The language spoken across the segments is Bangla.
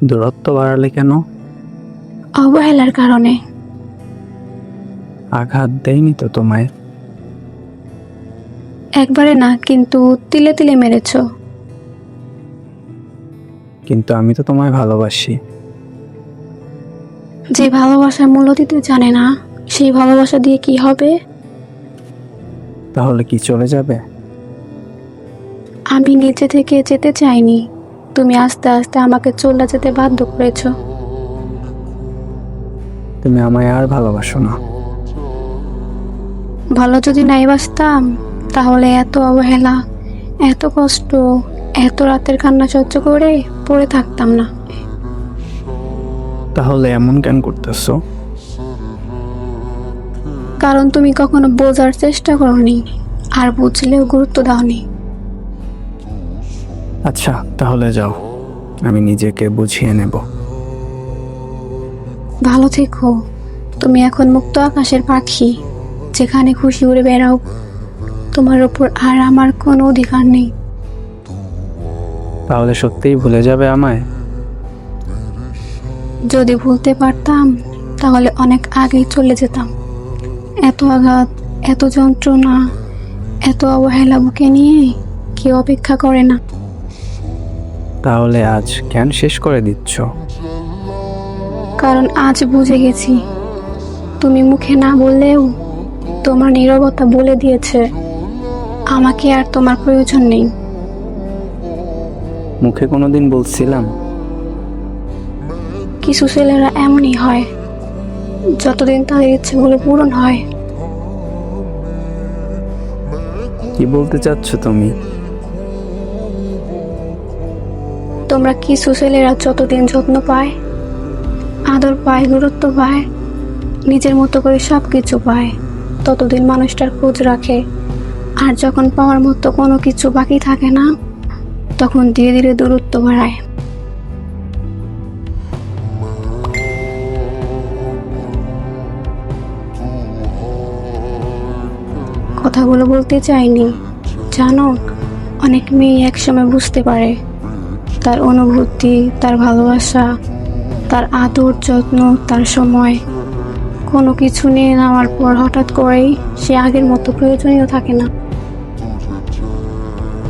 দূরত্ব বাড়ালে কেন? অবহেলার কারণে। আঘাত দেয়নি তো তোমায়? একবারে না, কিন্তু তিলে তিলে মেরেছ। কিন্তু আমি তো তোমায় ভালোবাসি। যে ভালোবাসার মূল্য দিতে জানে না, সেই ভালোবাসা দিয়ে কি হবে? তাহলে কি চলে যাবে? আমি নিচে থেকে যেতে চাইনি, তুমি আস্তে আস্তে আমাকে চলে যেতে বাধ্য করেছ। তুমি আমায় আর ভালোবাসো না। ভালো যদি নাই বাসতাম, তাহলে এত অবহেলা, এত কষ্ট, এত রাতের কান্না সহ্য করে পড়ে থাকতাম না। তাহলে এমন কেন করতেছো? কারণ তুমি কখনো বোঝার চেষ্টা করনি, আর বুঝলেও গুরুত্ব দাওনি। আচ্ছা তাহলে যাও, আমি নিজেকে বুঝিয়ে নেব। ভালো থেকো। তুমি এখন মুক্ত আকাশের পাখি, যেখানে খুশি উড়ে বেড়াও। তোমার উপর আর আমার কোনো অধিকার নেই। তাহলে সত্যিই ভুলে যাবে আমায়? যদি ভুলতে পারতাম, তাহলে অনেক আগেই চলে যেতাম। এত আঘাত, এত যন্ত্রণা, এত অবহেলা বুকে নিয়ে কেউ অপেক্ষা করে না। তাহলে আজ কেন শেষ করে দিচ্ছ? কারণ আজ বুঝে গেছি, তুমি মুখে না বললেও তোমার নীরবতা বলে দিয়েছে আমাকে আর তোমার প্রয়োজন নেই। মুখে কোনোদিন বলছিলাম? কিছু ছেলেরা এমনই হয়, যতদিন তাদের ইচ্ছেগুলো পূরণ হয়। কি বলতে চাচ্ছ তুমি? তোমরা কিছু ছেলেরা যতদিন যত্ন পায়, আদর পায়, গুরুত্ব পায়, নিজের মতো করে সব কিছু পায়, ততদিন মানুষটার খোঁজ রাখে। আর যখন পাওয়ার মতো কোনো কিছু বাকি থাকে না, তখন ধীরে ধীরে দূরত্ব বাড়ায়। কথাগুলো বলতে চাইনি, জানো, অনেক মেয়ে একসময় বুঝতে পারে তার অনুভূতি, তার ভালোবাসা, তার আদর যত্ন, তার সময় কোনো কিছু নিয়ে নেওয়ার পর হঠাৎ করেই সে আগের মতো প্রয়োজনীয় থাকে না।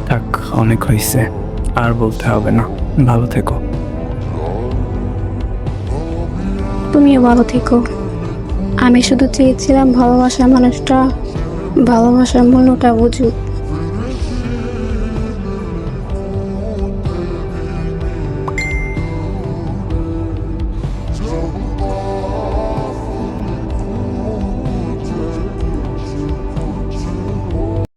থাক, অনেক হয়েছে, আর বলতে হবে না। ভালো থেকো। তুমিও ভালো থেকো। আমি শুধু চেয়েছিলাম ভালোবাসার মানুষটা ভালোবাসার মূল্যটা বুঝুক।